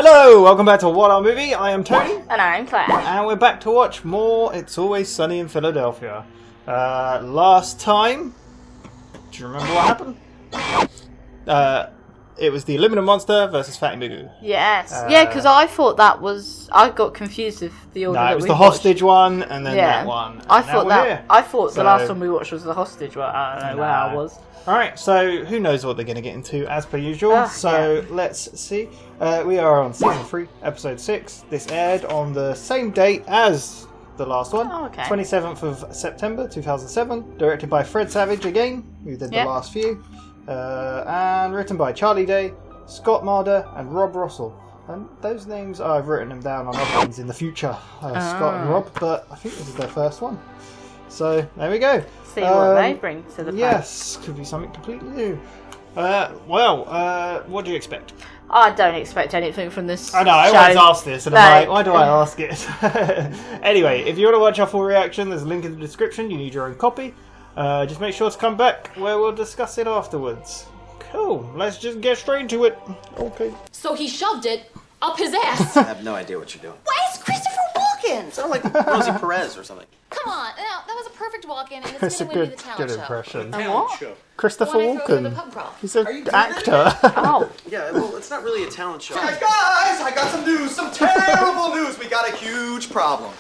Hello, welcome back to WhatAreMovie. I am Tony. And I'm Claire. And we're back to watch more It's Always Sunny in Philadelphia. Last time, do you remember what happened? It was the Aluminum Monster versus Fatty Magoo. Yes. Yeah, because I thought that was... I got confused with the order No, it was the hostage one and then that one. I thought the last one we watched was the hostage one. I don't know where I was. Alright, so who knows what they're going to get into as per usual. Let's see. We are on Season 3, Episode 6. This aired on the same date as the last one. Oh, okay. 27th of September 2007. Directed by Fred Savage again, who did the last few. And written by Charlie Day, Scott Marder, and Rob Rosell. And those names, I've written them down on other ones in the future. Scott and Rob, but I think this is their first one. So, there we go. See what they bring to the party. Yes, could be something completely new. What do you expect? I don't expect anything from this I know, I always ask this, and I'm like, why do I ask it? Anyway, if you want to watch our full reaction, there's a link in the description. You need your own copy. Just make sure to come back where we'll discuss it afterwards. Cool, let's just get straight into it. Okay. So he shoved it up his ass. I have no idea what you're doing. Why is Christopher Walken? Sound like Rosie Perez or something. Come on, no, that was a perfect walk-in, and That's it's a gonna win me good, the talent good show. impression. What? Christopher The one I threw over the Walken. pub crawl. He's an doing actor. Oh. Yeah, well, it's not really a talent show. Guys, I got some news, some terrible news. We got a huge problem.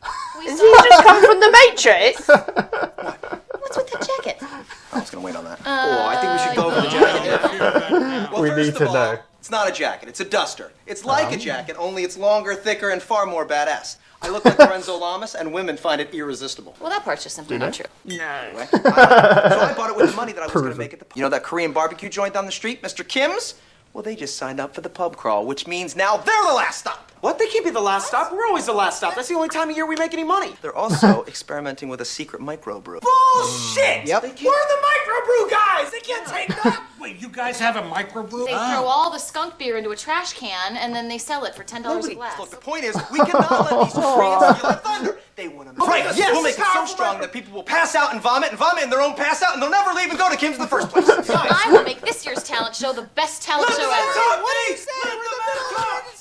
Has he just come from the Matrix? What's with the jacket? I was gonna wait on that. I think we should go over the jacket. Well, We first need of to all, know. It's not a jacket, it's a duster. It's like a jacket, only it's longer, thicker, and far more badass. I look like Lorenzo Lamas, and women find it irresistible. Well, that part's just simply not true. No. Anyway, so I bought it with the money that I was gonna make at the... You know that Korean barbecue joint down the street, Mr. Kim's? Well, they just signed up for the pub crawl, which means now they're the last stop. What? They can't be the last stop. We're always the last stop. That's the only time of year we make any money. They're also experimenting with a secret microbrew. Bullshit! Yep. We're the microbrew guys! They can't take that! Wait, you guys have a microbrew? They throw all the skunk beer into a trash can, and then they sell it for $10 a glass. Look, the point is, we cannot let these Koreans steal our thunder. They want to Right, yes. We'll make it so strong that people will pass out and vomit in their own pass out, and they'll never leave and go to Kim's in the first place. I will make this year's talent show the best talent show ever. What are you saying? We're the middle class.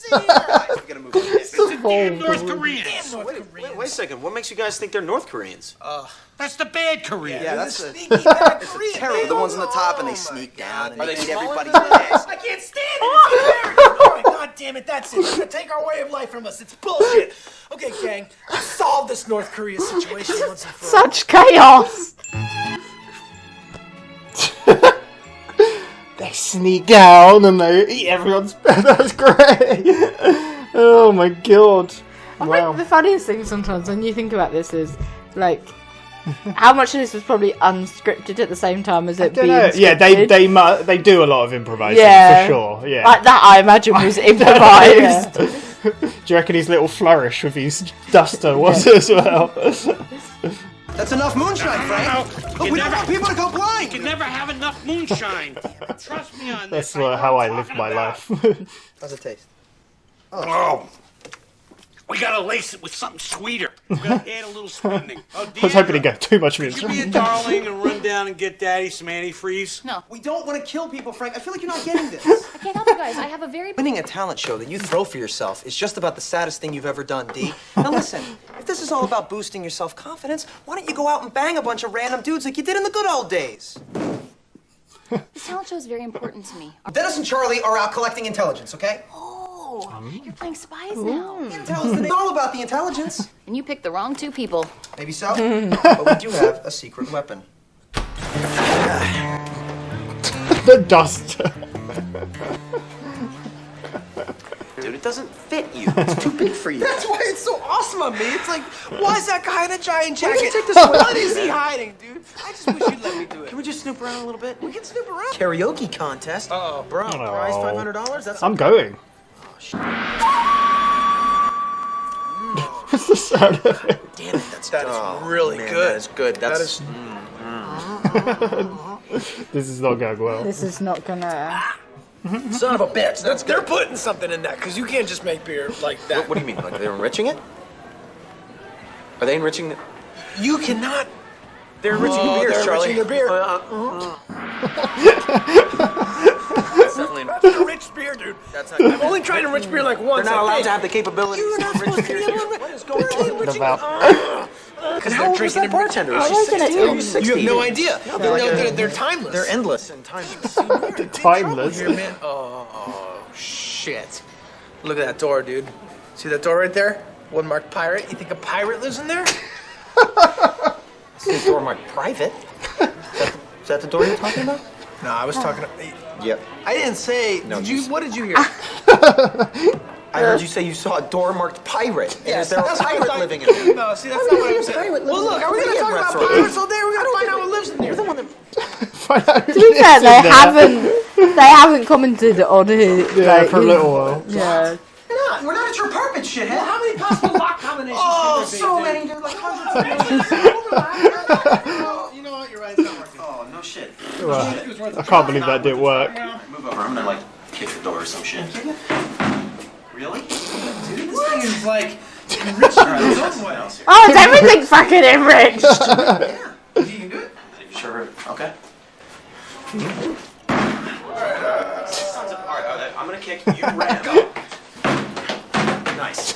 We gotta move on. North Koreans. Wait a second. What makes you guys think they're North Koreans? That's the bad Koreans. Yeah, that's the sneaky bad Korean. Terrible. The ones on the top, and they sneak down and they eat everybody's ass. I can't stand it. It's American. Oh, God damn it. That's it. They're gonna take our way of life from us. It's bullshit. Okay, gang. Let's solve this North Korea situation once and for all. Such chaos. They sneak down and they eat everyone's... That's great. Oh my god. I Wow. think the funniest thing sometimes when you think about this is, like, how much of this was probably unscripted at the same time as it being scripted. Yeah, they do a lot of improvising, Yeah. for sure. Yeah. Like that, I imagine, was improvised. Do you reckon his little flourish with his duster was as well? That's enough moonshine, Frank. Look, we don't want people to go blind. You can never have enough moonshine. Trust me on this. That's how I live my life. How's it taste? Oh. We gotta lace it with something sweeter. We gotta add a little sweetening. Oh, I was hoping to go too much Could you music. be a darling and run down and get Daddy some antifreeze? No, We don't want to kill people, Frank. I feel like you're not getting this. I can't help you guys. I have a very... Winning a talent show that you throw for yourself is just about the saddest thing you've ever done, Dee. Now listen, if this is all about boosting your self-confidence, why don't you go out and bang a bunch of random dudes like you did in the good old days? This talent show is very important to me. Dennis and Charlie are out collecting intelligence, okay? Oh, you're playing spies now. Intel is it's all about the intelligence. And you picked the wrong two people. Maybe so, but we do have a secret weapon. The duster. Dude, it doesn't fit you. It's too big for you. That's why it's so awesome on me. It's like, why is that guy in a giant jacket? take this What is he hiding, dude? I just wish you'd let me do it. Can we just snoop around a little bit? We can snoop around. Karaoke contest. Oh, bro. Prize $500. That's I'm going. What's the sound of it? Damn it, that's really man, good. That is good. That's This is not going well. This is not gonna... Son of a bitch. They're putting something in that, because you can't just make beer like that. What do you mean? Like they're enriching it? Are they enriching it? You cannot... They're enriching the beers, they're Charlie. enriching their beer. It's definitely That's a rich beer, dude. That's not. I'm only trying to enrich beer like once. They're not allowed okay? to have the capabilities You're not of supposed rich to beer be here. able to- What is going on? The valve. And how old is that bartender? Is she 60 or 60? You have no idea. No, They're timeless. They're endless and timeless. Timeless. Here, man. Oh, shit. Look at that door, dude. See that door right there? One marked pirate. You think a pirate lives in there? This door marked private. Is that the door you're talking about? No, I was talking. Yep. I didn't say. No, Did you? What did you hear? I heard you say you saw a door marked pirate. And Yes, is there a that's what I pirate thought. living in there? No, see, that's not what I'm saying. Well, look, are we gonna talk about pirates all day? We gotta find out what lives in there. Find out who To be fair, lives they haven't commented on it. Yeah, like, for a little while. Yeah. We're not at your apartment, shithead. How many possible lock combinations? Oh, could there be, so dude? many, dude. Like hundreds of millions. You know what? You're right. It's not working. Oh, no shit. Well, I can't believe that didn't work. Move over. I'm gonna like kick the door or some shit. Really? Dude, this thing is like enriched in its own way. Oh, is everything fucking enriched? Yeah. You can do it. Sure. Okay. Alright, I'm gonna kick you. Ram. Go. Nice.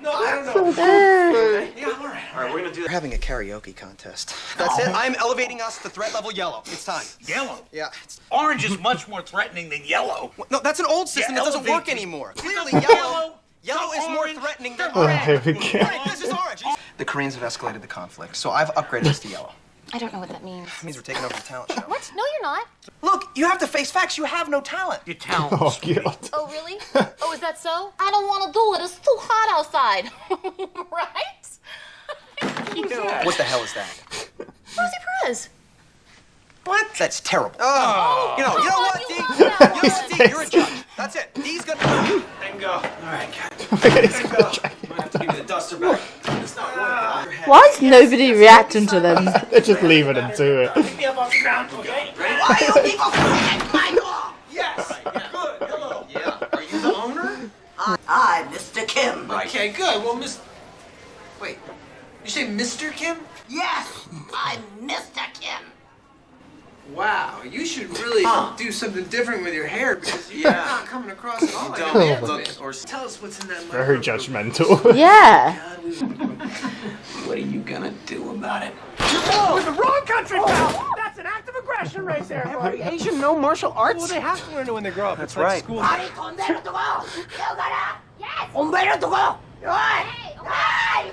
No, I don't know. Yeah, all right. Alright, we're gonna do We're that. having a karaoke contest. That's it. I'm elevating us to threat level yellow. It's time. Yellow. Yeah. Orange is much more threatening than yellow. No, that's an old system. Yeah, It doesn't elevate work me. anymore. Clearly, yellow is more orange, threatening than Oh, red. here we go. Right, this is orange. The Koreans have escalated the conflict, so I've upgraded us to yellow. I don't know what that means. It means we're taking over the talent show. What? No, you're not. Look, you have to face facts. You have no talent. Your talent. Oh, God. Oh, really? Oh, is that so? I don't want to do it. It's too hot outside. Right? What the hell is that? Rosie Perez. What? That's terrible. Oh. You know what, you D? love You know that what, D? You're a judge. That's it. D's gonna. And go. Alright, cat. It's gonna try- I'm gonna have to give you the duster back. It's not working. Why is nobody reacting to them? They're just leaving them to it. Pick me up off the ground, okay? Why you people my dog? Yes. Good. Hello. Yeah. Are you the owner? I'm Mr. Kim. Okay, good. Well, Wait. You say Mr. Kim? Yes, I'm Mr. Kim. Wow, you should really do something different with your hair because you're Yeah. not coming across at all like a Don't man. look or Tell us what's in that Very microphone. judgmental. Yeah. what are you gonna do about it? With the wrong country, pal! That's an act of aggression right there. Are Asian no martial arts? Well, they have to learn it when they grow up. That's It's like right. School. 아니 건배로 두고 여가라. 건배로 두고. I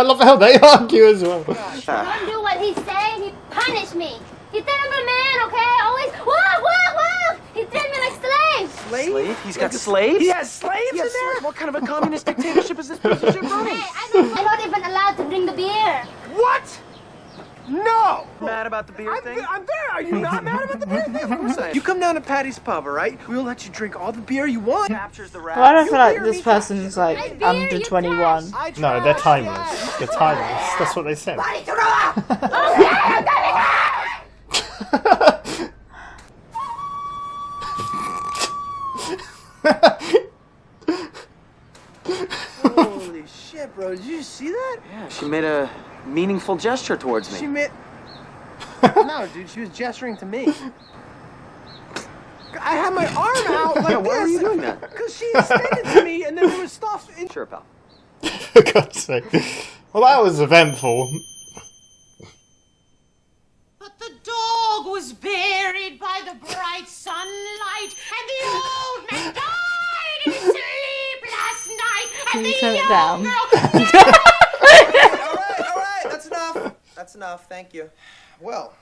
love how they argue as well. Don't do what he's saying. He punished me. He did him a man, okay? Always, whoa. He did me like slaves. Slave? He's got slaves? He has slaves in there? What kind of a communist dictatorship is this piece of shit running? Hey, I'm not even allowed to bring the beer. What? No! Mad about the beer thing? I'm there. Are you not mad about the beer thing? Of course I am. You come down to Patty's Pub, all right? We'll let you drink all the beer you want. Captures the rat. Why do I feel like this person's like under 21? No, they're timeless. They're timeless. That's what they said. 빨리 들어와. Holy shit, bro. Did you see that? Yeah, she made a meaningful gesture towards She me. made... No, dude. She was gesturing to me. I had my arm out like Yeah, why were you doing that? Because she extended to me and then there was stuff in... Sure, pal. For God's sake. Well, that was eventful. But the dog was buried by the bright sunlight, and the old man died in his sleep last night, and Can you the turn it young down? girl... All right. That's enough. That's enough. Thank you. Well,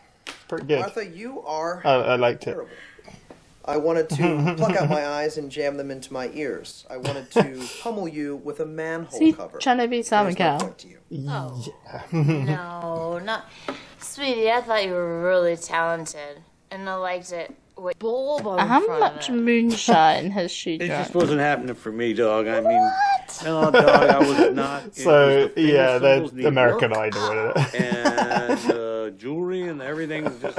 Pretty good. Martha, you are I liked it. terrible. I wanted to pluck out my eyes and jam them into my ears. I wanted to pummel you with a manhole See, cover. trying to be Simon There's no Cowell. point to you. No, not. Sweetie, I thought you were really talented. And I liked it. Wait, bulb on How front much of it. moonshine has she It drunk? just wasn't happening for me, dog. I mean, no, dog, I was not. So, the yeah, they're symbols need American work, Idol, isn't it? and jewelry and everything was just.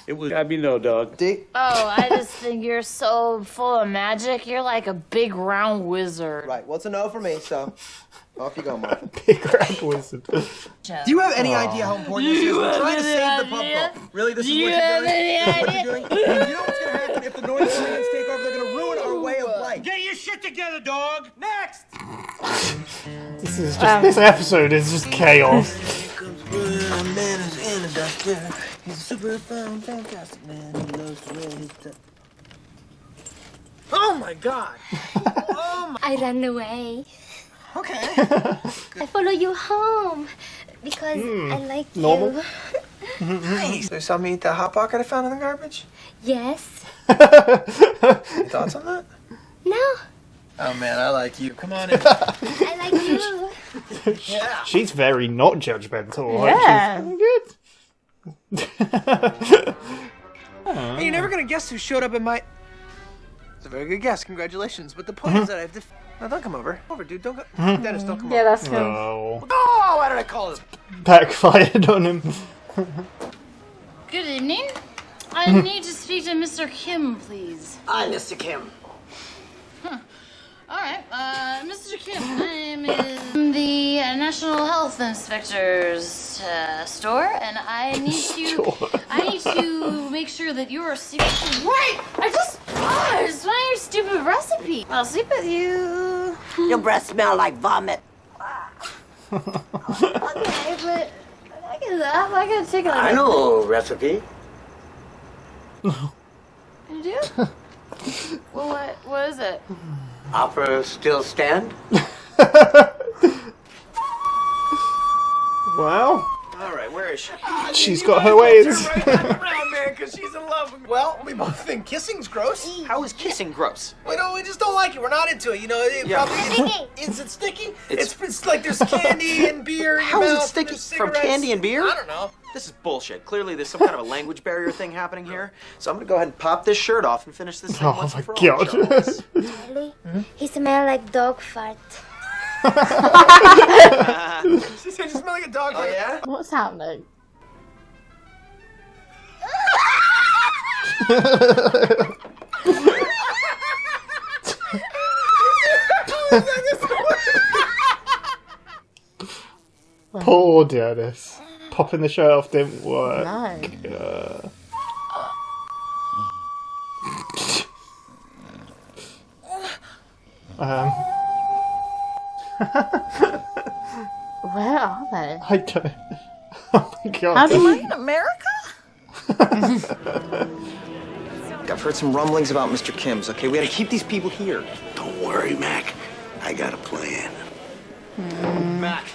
It was. I mean, no, dog. D? Oh, I just think you're so full of magic. You're like a big round wizard. Right. Well, it's a no for me, so Off you go, Mark. Big red wizard. Do you have any idea how important this is? We're trying to save the pub vault. Really, this is what you're doing? You know what's going to happen if the North Koreans take over? They're going to ruin our way of life. Get your shit together, dog. Next! This is just this episode is just chaos. He's super fun, fantastic man. He loves to wear his stuff. Oh my god! I ran away. Okay. I follow you home because I like normal. you. Nice. So you saw me eat that Hot Pocket I found in the garbage? Yes. Any thoughts on that? No. Oh man, I like you. Come on in. I like you. Yeah. She's very not judgmental. Yeah. Like, she's good. Hey, you're never gonna guess who showed up in my... It's a very good guess. Congratulations. But the point is that I have to... No, don't come over. Over, dude. Don't go... Dennis, don't come over. Yeah, that's cool. Oh, Oh, why did I call him? backfired on him. Good evening. I need to speak to Mr. Kim, please. Hi, Mr. Kim. All right, Mr. Kim, I'm in the National Health Inspector's store, and I need to make sure that you're secret. Wait, I just want your stupid recipe. I'll sleep with you. Your breath smell like vomit. Okay, but I can laugh. I can take it. Like I know a recipe. You do? Well, what is it? Opera still stand? Well, All right, where is she? she's got her ways. Right around, man, because she's in love with me. Well, we both think kissing's gross. How is kissing gross? We just don't like it. We're not into it. You know, it Yeah. probably is it sticky? It's like there's candy and beer in your How is it mouth, sticky? there's From cigarettes. candy and beer? I don't know. This is bullshit. Clearly, there's some kind of a language barrier thing happening here. So I'm gonna go ahead and pop this shirt off and finish this thing Oh once my and for all, god. Charles. Charlie, he smells like dog fart. She said you smell like a dog. Oh yeah? What's happening? Poor Dennis. Popping the shirt off didn't work. No. Where are they? I don't. Oh my god. How do you In America? I've heard some rumblings about Mr. Kim's, okay? We gotta keep these people here. Don't worry, Mac. I got a plan. Mac.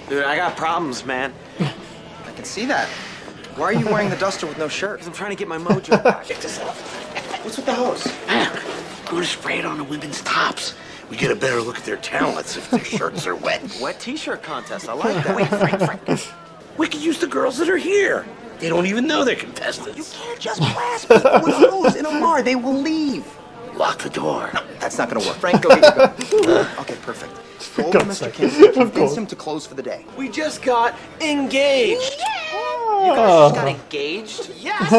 Dude, I got problems, man. I can see that. Why are you wearing the duster with no shirt? Because I'm trying to get my mojo back. Check this out. What's with the hose? Mac, I'm gonna spray it on the women's tops. We get a better look at their talents if their shirts are wet. Wet t-shirt contest. I like that. Wait, Frank. We could use the girls that are here. They don't even know they're contestants. You can't just blast people with a hose in a bar. They will leave. Lock the door. No, that's not gonna work. Frank, go get your gun. Okay, perfect. Go over to God's Mr. sake. Kim. Of Convince course. him to close for the day. We just got engaged. You guys just got engaged? Yes.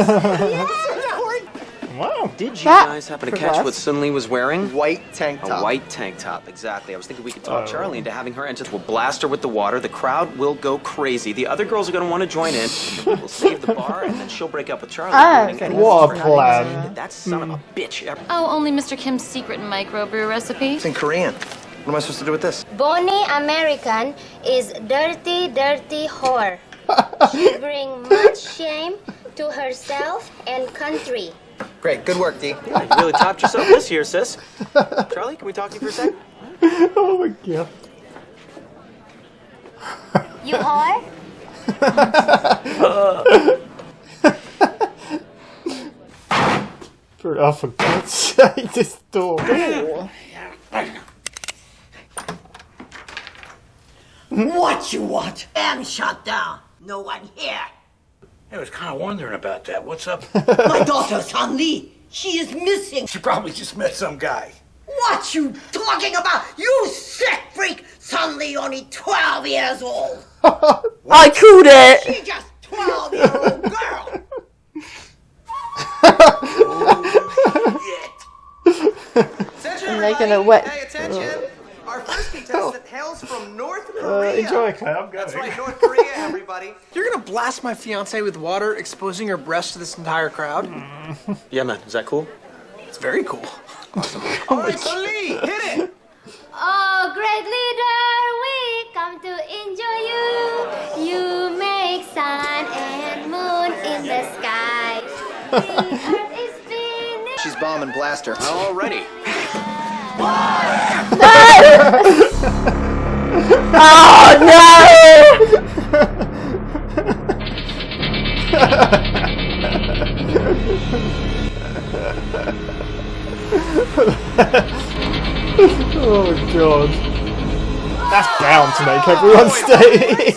Wow. Did you That guys happen to catch progressed. what Sun Lee was wearing? White tank A top. white tank top, exactly. I was thinking we could talk Oh. Charlie into having her enter. We'll blast her with the water. The crowd will go crazy. The other girls are going to want to join in. We'll save the bar, and then she'll break up with Charlie. Oh, ruining okay. anyone's What a trip. plan. That son of a bitch. Oh, only Mr. Kim's secret microbrew recipe. It's in Korean. What am I supposed to do with this? Bonnie American is dirty, dirty whore. She brings much shame to herself and country. Great. Good work, Dee. Yeah, you really topped yourself this year, sis. Charlie, can we talk to you for a sec? Oh my god. You whore? Oh, for God's sake, this door. What you want? I'm shut down. No one here. I was kind of wondering about that. What's up? My daughter, Sun Lee. She is missing. She probably just met some guy. What you talking about? You sick freak! Sun Lee only 12 years old. I called it! She just 12-year-old girl. Attention, And making everybody. it wet. Pay attention. Our first contestant hails from North Enjoy, Clay. I'm going. That's right, North Korea, everybody. You're gonna blast my fiance with water, exposing her breasts to this entire crowd? Yeah, man. Is that cool? It's very cool. Awesome. All right, so Lee, hit it. Oh, great leader, we come to enjoy you. You make sun and moon in the sky. The earth is finished. She's bombing blaster. Already. Oh Oh god. That's bound to make everyone stay.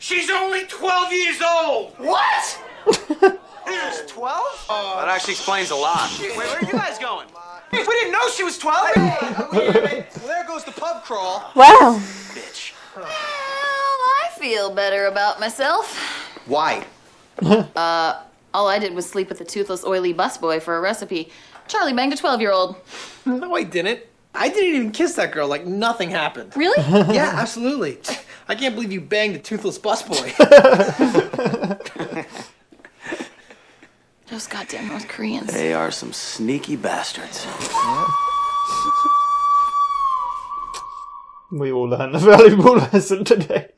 She's only 12 years old! What? She's 12? That actually explains a lot. Wait, where are you guys going? We didn't know she was 12. Well, there goes the pub crawl. Wow. Bitch. Well, I feel better about myself. Why? All I did was sleep with a toothless, oily busboy for a recipe. Charlie banged a 12-year-old. No, I didn't. I didn't even kiss that girl like nothing happened. Really? Yeah, absolutely. I can't believe you banged a toothless busboy. Those goddamn North Koreans. They are some sneaky bastards. We all learned a valuable lesson today.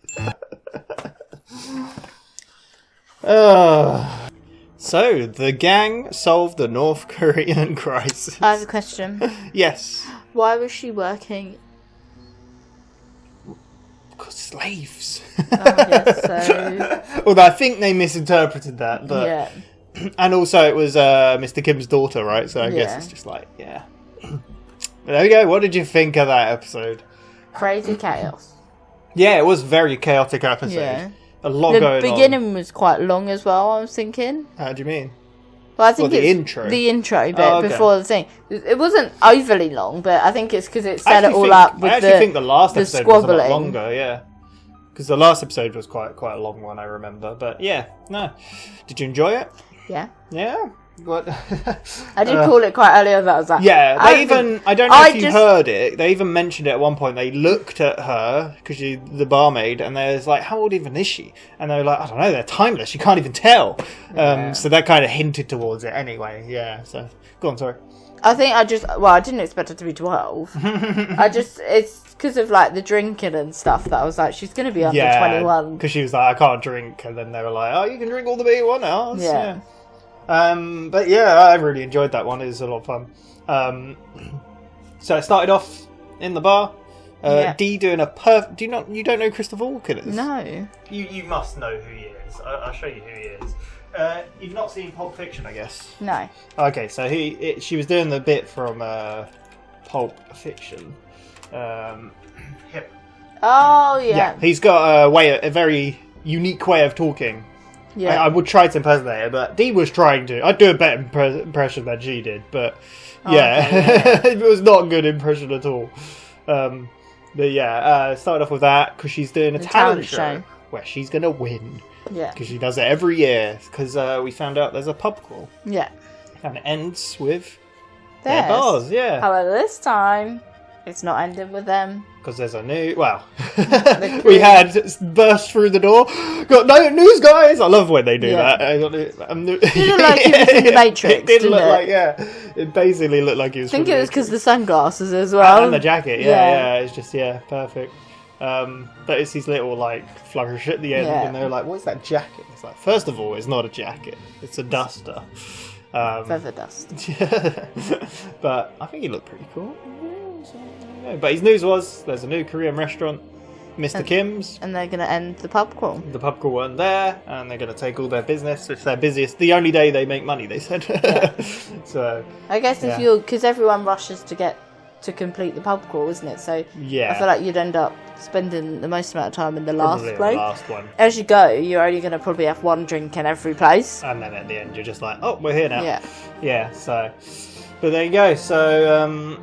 So, the gang solved the North Korean crisis. I have a question. Yes. Why was she working? Because slaves. Yes, so... Although I think they misinterpreted that, but... Yeah. And also it was Mr. Kim's daughter, right? So I guess it's just like, yeah. But there we go. What did you think of that episode? Crazy chaos. Yeah, it was a very chaotic episode. Yeah. A lot going on. The beginning was quite long as well, I was thinking. How do you mean? Well, I think the it's intro. the intro bit Oh, okay. before the thing. It wasn't overly long, but I think it's because it set it all up with I actually think the last the episode was a lot squabbling. longer, yeah. Because the last episode was quite a long one, I remember. But yeah, no. Did you enjoy it? Yeah. Yeah? What? I did call it quite earlier that I was like... Yeah, I don't know if you just- heard it, they even mentioned it at one point. They looked at her, because she's the barmaid, and they was like, how old even is she? And they were like, I don't know, they're timeless, you can't even tell. So that kind of hinted towards it anyway, yeah. So, go on, sorry. I think I didn't expect her to be 12. It's because of like the drinking and stuff that I was like, she's going to be under 21. Because she was like, I can't drink, and then they were like, oh, you can drink all the beer you want now. Yeah. But yeah, I really enjoyed that one. It was a lot of fun. So it started off in the bar. Dee doing a you don't know Christopher Walken is? No. You must know who he is. I'll show you who he is. You've not seen Pulp Fiction, I guess. No. Okay, so she was doing the bit from Pulp Fiction. Hip. Oh yeah. He's got a very unique way of talking. Yeah. I would try to impersonate it, but Dee was trying to. I'd do a better impression than she did, but it was not a good impression at all. But yeah, started off with that because she's doing a talent show where she's gonna win. Yeah. Because she does it every year. Because we found out there's a pub crawl. Yeah. And it ends with their bars. Yeah. However, this time it's not ending with them. Because there's a new... Well, we had burst through the door. Got no news, guys! I love when they do that. It looked like he was in the Matrix, It did didn't look it? like, it basically looked like he was I think from it the was because Matrix. the sunglasses as well. And the jacket, yeah. It's just, perfect. But it's these little, flourish at the end, and they're like, what's that jacket? It's like, first of all, it's not a jacket. It's a duster. Feather dust. But I think he looked pretty cool. But his news was there's a new Korean restaurant, Mr. Kim's. And they're going to end the pub crawl. The pub crawl weren't there, and they're going to take all their business. It's their busiest, the only day they make money, they said. So I guess if because everyone rushes to complete the pub crawl, isn't it? So I feel like you'd end up spending the most amount of time in the last probably place. the last one. As you go, you're only going to probably have one drink in every place. And then at the end, you're just like, oh, we're here now. Yeah. Yeah, so... But there you go. So,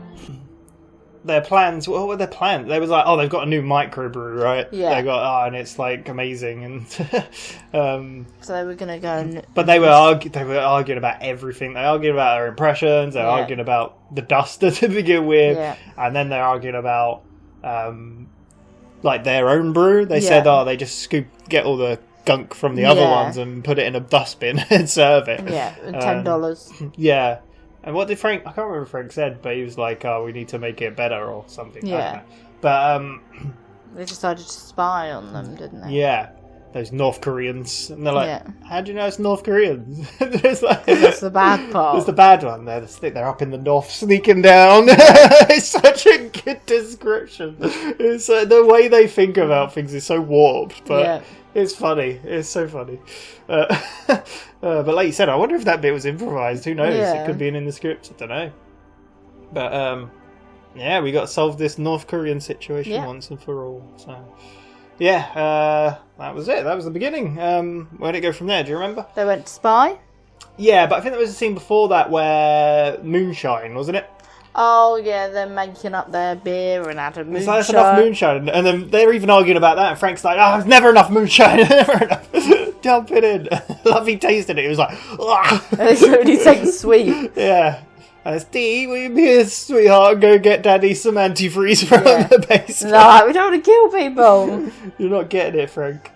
their plans... What were their plans? They was like, oh, they've got a new microbrew, right? Yeah. They got, and it's, amazing. And so they were going to go and... But they were arguing about everything. They argued about their impressions. They were arguing about the duster to begin with. Yeah. And then they're arguing about... like their own brew. They said, they just get all the gunk from the other ones and put it in a dustbin and serve it. Yeah, $10. Yeah. And what did Frank... I can't remember what Frank said, but he was like, we need to make it better or something. Yeah. I don't know. But, they decided to spy on them, didn't they? Yeah. Those North Koreans. And they're like, how do you know it's North Koreans? It's like, that's the bad part. It's the bad one. They're up in the north sneaking down. It's such a good description. It's the way they think about things is so warped, but it's funny. It's so funny. But like you said, I wonder if that bit was improvised. Who knows? It could be in the script. I don't know. But yeah, we got to solve this North Korean situation once and for all. So yeah, that was it. That was the beginning. Where did it go from there? Do you remember? They went to spy. Yeah, but I think there was a scene before that where moonshine, wasn't it? Oh yeah, they're making up their beer and had a moonshine. So that's enough moonshine, and then they're even arguing about that. And Frank's like, there's never enough moonshine, never enough. Dump it in. Lovey tasted it. He was like, it's really so sweet. Yeah. And it's Dee, will you be a sweetheart and go get Daddy some antifreeze from the basement? No, we don't want to kill people. You're not getting it, Frank.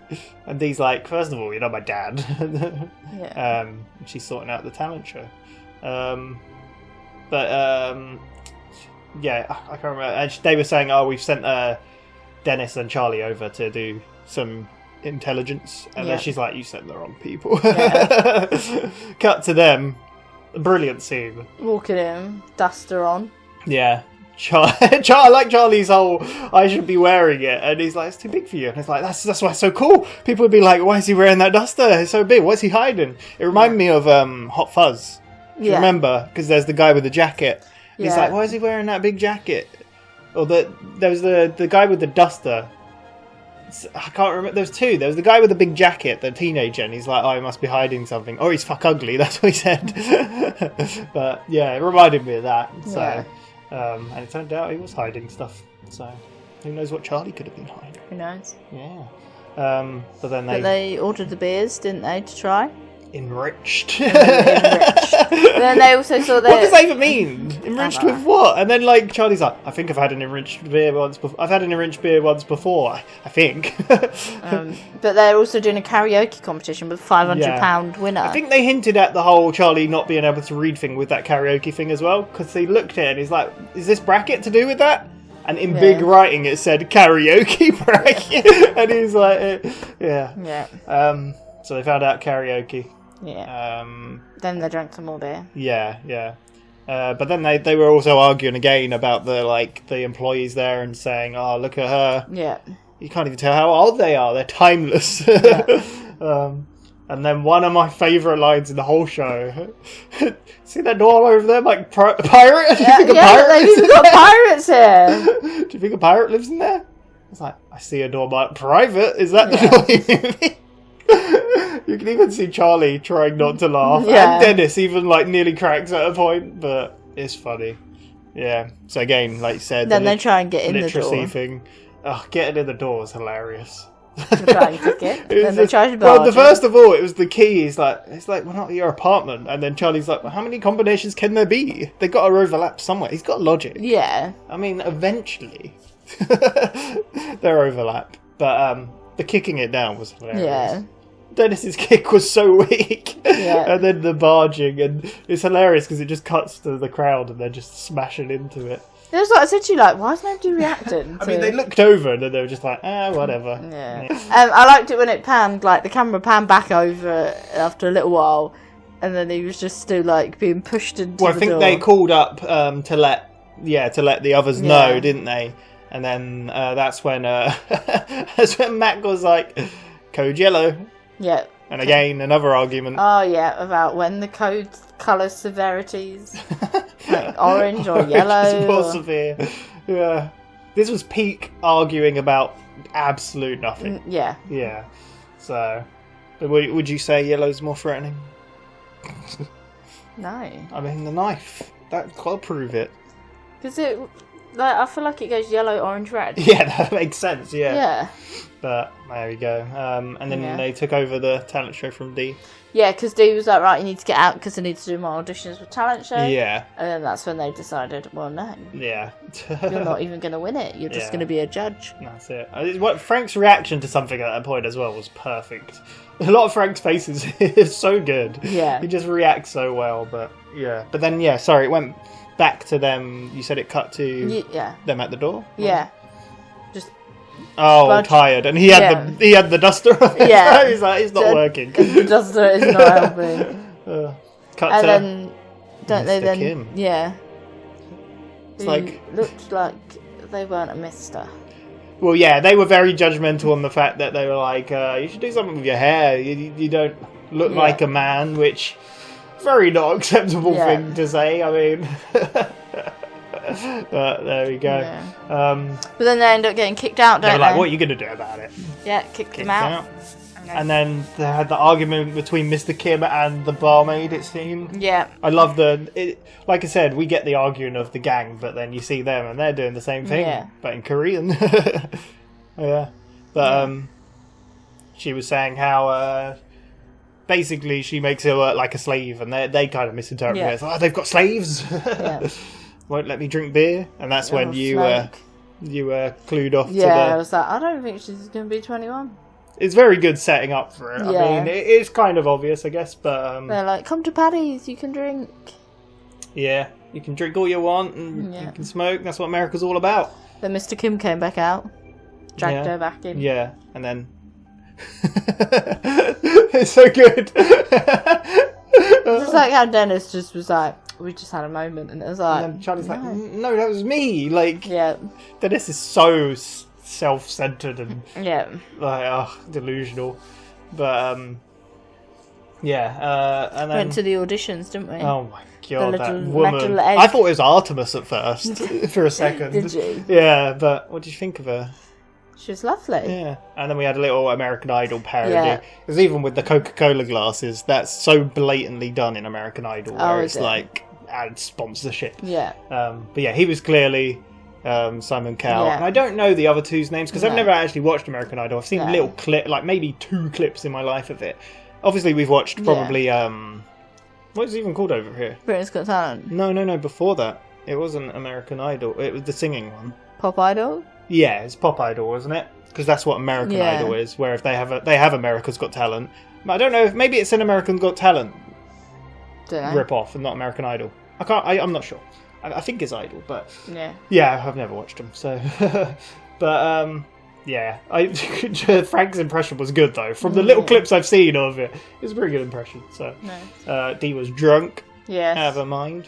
And Dee's like, first of all, you're not my dad. She's sorting out the talent show. Yeah, I can't remember. And they were saying, we've sent Dennis and Charlie over to do some intelligence. And then she's like, you sent the wrong people. Cut to them. A brilliant scene. Walking in, duster on. Yeah. I like Charlie's whole, I should be wearing it. And he's like, it's too big for you. And it's like, that's why it's so cool. People would be like, why is he wearing that duster? It's so big. What's he hiding? It reminded me of Hot Fuzz. Do you remember? Because there's the guy with the jacket. And he's like, why is he wearing that big jacket? Or there was the guy with the duster. I can't remember. There's two. There was the guy with the big jacket, the teenager, and he's like, he must be hiding something. Or he's fuck ugly, that's what he said. But yeah, it reminded me of that. So, and it turned out he was hiding stuff. So, who knows what Charlie could have been hiding? Who knows? Yeah. But then they ordered the beers, didn't they, to try? Enriched. Then they also saw that. What does that even mean? Enriched with what? And then like Charlie's like, I think I've had an enriched beer once before. I've had an enriched beer once before. I think. But they're also doing a karaoke competition with £500 winner. I think they hinted at the whole Charlie not being able to read thing with that karaoke thing as well, because he looked at it and he's like, is this bracket to do with that? And in big writing it said karaoke bracket. And he's like, yeah. So they found out karaoke. Yeah. Then they drank some more beer. Yeah. But then they were also arguing again about the employees there and saying, look at her. Yeah. You can't even tell how old they are. They're timeless. Yeah. And then one of my favourite lines in the whole show. See that door over there, like pirate? Do you think a pirate lives in there? Got pirates here. Do you think a pirate lives in there? It's like, I see a door marked private. Is that the door you mean? You can even see Charlie trying not to laugh. Yeah. And Dennis even nearly cracks at a point, but it's funny. Yeah. So again, like you said, then they try and get in the literacy door. Thing. Getting in the door is hilarious. They try and kick it. Then they try to barge the first of all, it was the key. It's like, well, not your apartment. And then Charlie's like, well, how many combinations can there be? They got to overlap somewhere. He's got logic. Yeah. I mean, eventually they're overlap, but the kicking it down was hilarious. Yeah. Dennis's kick was so weak. Yeah. And then the barging, and it's hilarious because it just cuts to the crowd and they're just smashing into it. It was like, essentially why is nobody reacting? I mean, they looked over and then they were just like, whatever. Yeah. I liked it when it panned, the camera panned back over after a little while, and then he was just still being pushed into the door. Well, I think they called up to let the others know, didn't they? And then that's when Mac was like, code yellow. Yeah. And again, another argument. Oh, yeah, about when the code colour severities. Orange or yellow. More severe. Yeah. This was peak arguing about absolute nothing. Yeah. Yeah. So, would you say yellow's more threatening? No. I mean, the knife. That'll prove it. Because Like, I feel like it goes yellow, orange, red. Yeah, that makes sense. Yeah. Yeah. But there we go. And then they took over the talent show from D. Yeah, because Dee was like, right, you need to get out because I need to do my auditions with talent show. Yeah. And then that's when they decided, well, no. Yeah. You're not even going to win it. You're just going to be a judge. That's it. What Frank's reaction to something at that point as well was perfect. A lot of Frank's faces is so good. Yeah. He just reacts so well, but yeah. But then, yeah, sorry, it went back to them. You said it cut to them at the door? Yeah. Just tired. And he had the duster on. Yeah. He's like, it's not working. The duster is not helping. Cut and to then, don't they Mr. then... Kim. Yeah. It's like... Looked like they weren't a mister. Well, yeah, they were very judgmental on the fact that they were like, you should do something with your hair. You don't look like a man, which... Very not acceptable thing to say. I mean... But there we go. Yeah. But then they end up getting kicked out, don't they? Like, what are you going to do about it? Yeah, kicked them out. And then they had the argument between Mr. Kim and the barmaid, it seemed. Yeah. I love like I said, we get the arguing of the gang, but then you see them and they're doing the same thing, but in Korean. Yeah. But she was saying how basically she makes her work like a slave, and they kind of misinterpret it. It's like, they've got slaves. Won't let me drink beer, and that's when you clued off. I was like, I don't think she's going to be 21. It's very good setting up for it. I mean, it is kind of obvious, I guess, but they're like, come to Paddy's, you can drink. Yeah, you can drink all you want, and you can smoke. That's what America's all about. Then Mr. Kim came back out, dragged her back in. Yeah, and then it's so good. It's just like how Dennis just was like, we just had a moment, and it was like, and then Charlie's like, no, that was me. Like, yeah, Dennis is so self-centered and like delusional. But and then went to the auditions, didn't we? Oh my god, that little woman! egg. I thought it was Artemis at first for a second. Did you? Yeah, but what did you think of her? She was lovely. Yeah, and then we had a little American Idol parody. Because even with the Coca-Cola glasses, that's so blatantly done in American Idol, where it's like ad sponsorship. Yeah. But yeah, he was clearly Simon Cowell. Yeah. And I don't know the other two's names because I've never actually watched American Idol. I've seen a little clip, like maybe 2 clips in my life of it. Obviously, we've watched probably what is it even called over here? Britain's Got Talent. No. Before that, it wasn't American Idol. It was the singing one. Pop Idol. Yeah, it's Pop Idol, isn't it? Because that's what American Idol is. Where if they have America's Got Talent. But I don't know if maybe it's an American Got Talent rip off and not American Idol. I'm not sure. I think it's Idol, but yeah, I've never watched them. So, but Frank's impression was good though. From the little clips I've seen of it, it was a pretty good impression. So, Dee was drunk. Yeah, out of her mind.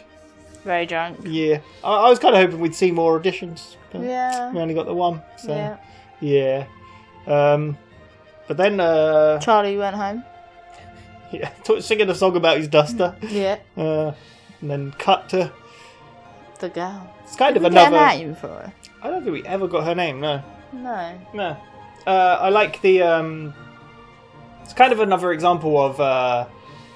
Very drunk. Yeah, I was kind of hoping we'd see more auditions. But we only got the one. So, yeah. But then Charlie went home. Yeah, singing a song about his duster. Yeah. And then cut to the girl. It's kind of Did we another get a name for her? I don't think we ever got her name. No. I like the. It's kind of another example of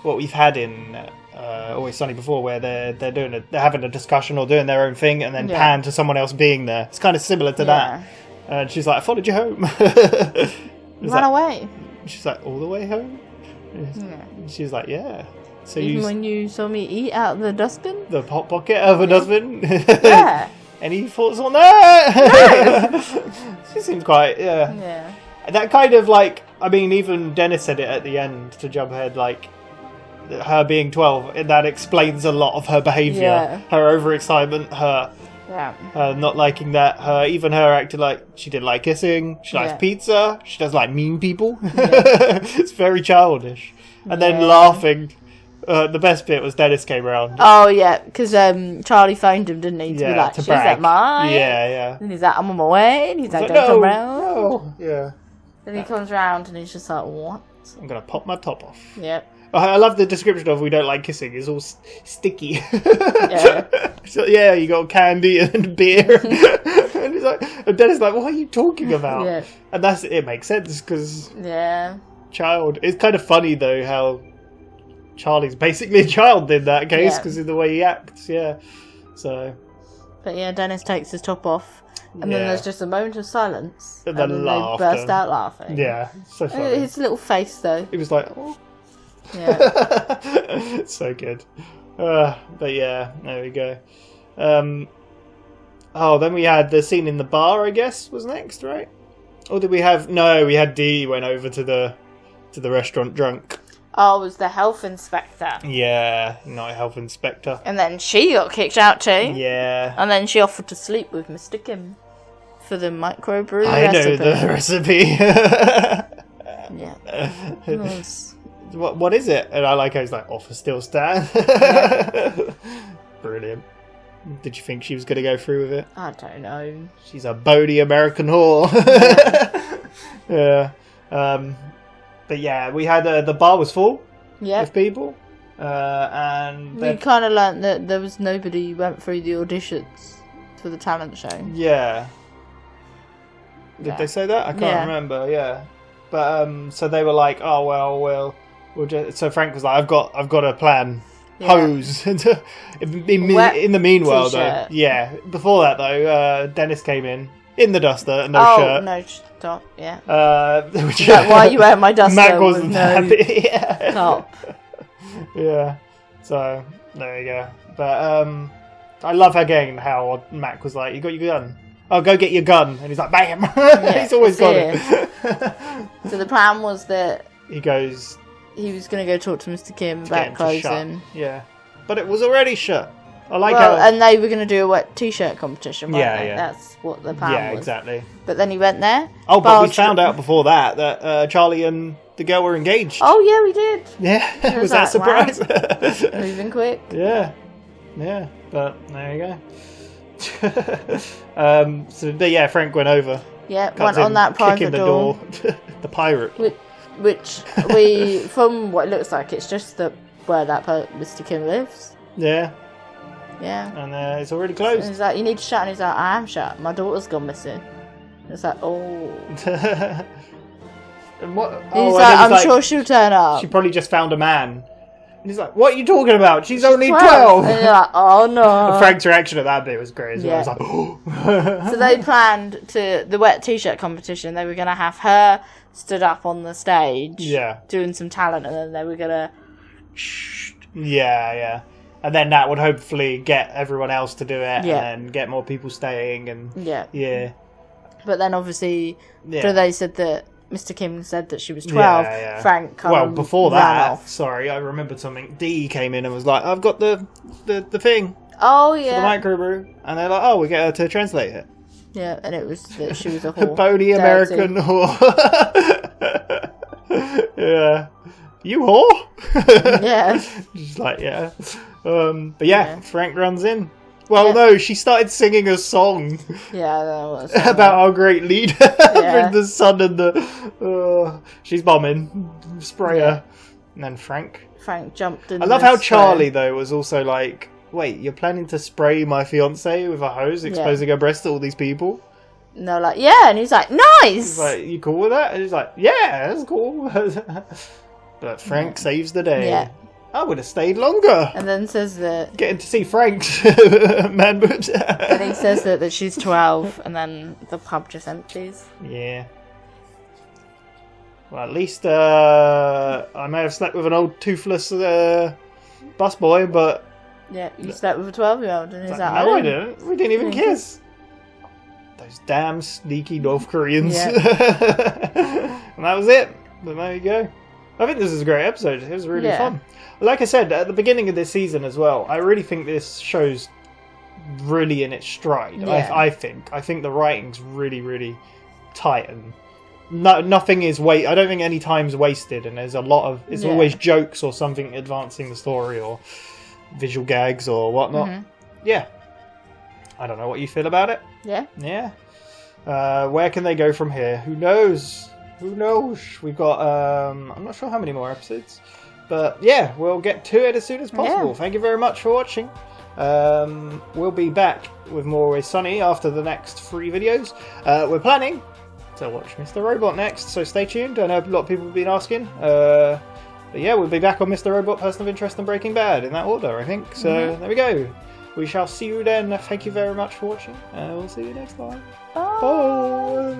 what we've had in Always Sunny before, where they're having a discussion or doing their own thing, and then pan to someone else being there. It's kind of similar to that. And she's like, "I followed you home." Run away. She's like, "All the way home?" She's like, "Yeah." So even when you saw me eat out the dustbin? The hot pocket of a dustbin? Yeah. Any thoughts on that? No. She seems quite, yeah. That kind of like, I mean, even Dennis said it at the end to jump ahead, like, her being 12, and that explains a lot of her behaviour. Her overexcitement, her not liking that, even her acting like she didn't like kissing, she likes pizza, she doesn't like mean people. It's very childish. And then laughing. The best bit was Dennis came around. Oh, yeah, because Charlie phoned him, didn't he? To be like, she's brag. at mine. Yeah. And he's like, I'm on my way. And he's like, don't come round. No. Yeah. Then he comes round and he's just like, what? I'm going to pop my top off. Yep. I love the description of we don't like kissing. It's all sticky. So, you got candy and beer. and Dennis is like, what are you talking about? Yeah. And it makes sense because child. It's kind of funny though how Charlie's basically a child in that case because of the way he acts. Yeah. So. But yeah, Dennis takes his top off, and then Yeah. there's just a moment of silence, And then they laughter. burst out laughing. Yeah, so funny. His little face, though. He was like, oh. Yeah. So good. But yeah, there we go. Then we had the scene in the bar, I guess, was next, right? Or did we have... No, we had Dee went over to the restaurant drunk. Oh, it was the health inspector. Yeah, not a health inspector. And then she got kicked out too. Yeah. And then she offered to sleep with Mr. Kim for the microbrew I recipe. know the recipe. Yeah. It was... What is it? And I like how he's like, offer still stand. Brilliant. Did you think she was going to go through with it? I don't know. She's a bony American whore. Yeah. But yeah, we had the bar was full with people. And we kind of learnt that there was nobody who went through the auditions for the talent show. Yeah. Did they say that? I can't remember. Yeah. But so they were like, oh well, we'll just. So Frank was like, I've got a plan. Yeah. Hose. in the meanwhile, t-shirt. though, yeah. Before that, though, Dennis came in the duster and no shirt. No top. Yeah. Which, why are you wearing my duster? Mac wasn't with no happy. Yeah. top. Yeah. So there you go. But I love again how Mac was like, "You got your gun? Oh, go get your gun!" And he's like, "Bam!" He's always got it. So the plan was that he goes. He was going to go talk to Mr. Kim about closing. Yeah, but it was already shut. I like how... how... And they were going to do a wet t-shirt competition, weren't they? Yeah. That's what the plan was. Yeah, exactly. But then he went there. Oh, but we found out before that Charlie and the girl were engaged. Oh, yeah, we did. Yeah, was that a surprise? Wow. Moving quick. Yeah, but there you go. But yeah, Frank went over. Yeah, went on that private kicking the door. The pirate. Which we, from what it looks like, it's just where that Mr. Kim lives. Yeah. Yeah. And it's already closed. And he's like, you need to shut. And he's like, I am shut. My daughter's gone missing. And it's like, oh. And what? He's like, I'm sure she'll turn up. She probably just found a man. And he's like, what are you talking about? She's only 12. And you're like, oh no. And Frank's reaction at that bit was great as well. I was like, oh. So they planned the wet t-shirt competition. They were going to have her stood up on the stage, doing some talent, and then they were gonna, yeah, and then that would hopefully get everyone else to do it, and then get more people staying, and yeah. But then obviously, they said that Mr. Kim said that she was 12. Frank before that, off. Sorry, I remembered something. Dee came in and was like, "I've got the thing." Oh yeah, for the microbrew, and they're like, "Oh, we get her to translate it." Yeah, and it was that she was a whore. Bony American whore. Yeah. You whore? Yeah. Just like, yeah. But yeah, Frank runs in. Well, no, she started singing a song. Yeah, that was about our great leader. With the sun and the... she's bombing. Spray her. And then Frank jumped in. I love how Charlie, though, was also like... Wait, you're planning to spray my fiancée with a hose, exposing her breast to all these people? And they're like, yeah, and he's like, nice! He's like, you cool with that? And he's like, yeah, that's cool. But Frank saves the day. Yeah. I would have stayed longer. And then says that... Getting to see Frank's man boobs. And he says that she's 12, and then the pub just empties. Yeah. Well, at least I may have slept with an old toothless busboy, but... Yeah, you slept with a 12-year-old, and he's like, no, I didn't. We didn't even kiss. Those damn sneaky North Koreans. Yeah. And that was it. But there you go. I think this is a great episode. It was really fun. Like I said, at the beginning of this season as well, I really think this show's really in its stride. Yeah. I think the writing's really, really tight, and nothing is I don't think any time's wasted, and there's a lot of... It's always jokes or something advancing the story, or visual gags or whatnot. Mm-hmm. Yeah. I don't know what you feel about it. Yeah. Yeah. Where can they go from here? Who knows? We've got I'm not sure how many more episodes, but yeah, we'll get to it as soon as possible. Thank you very much for watching. We'll be back with more Always Sunny after the next 3 videos. We're planning to watch Mr. Robot next, so stay tuned. I know a lot of people have been asking. But yeah, we'll be back on Mr. Robot, Person of Interest, and Breaking Bad in that order, I think. So there we go. We shall see you then. Thank you very much for watching, and we'll see you next time. Bye. Bye.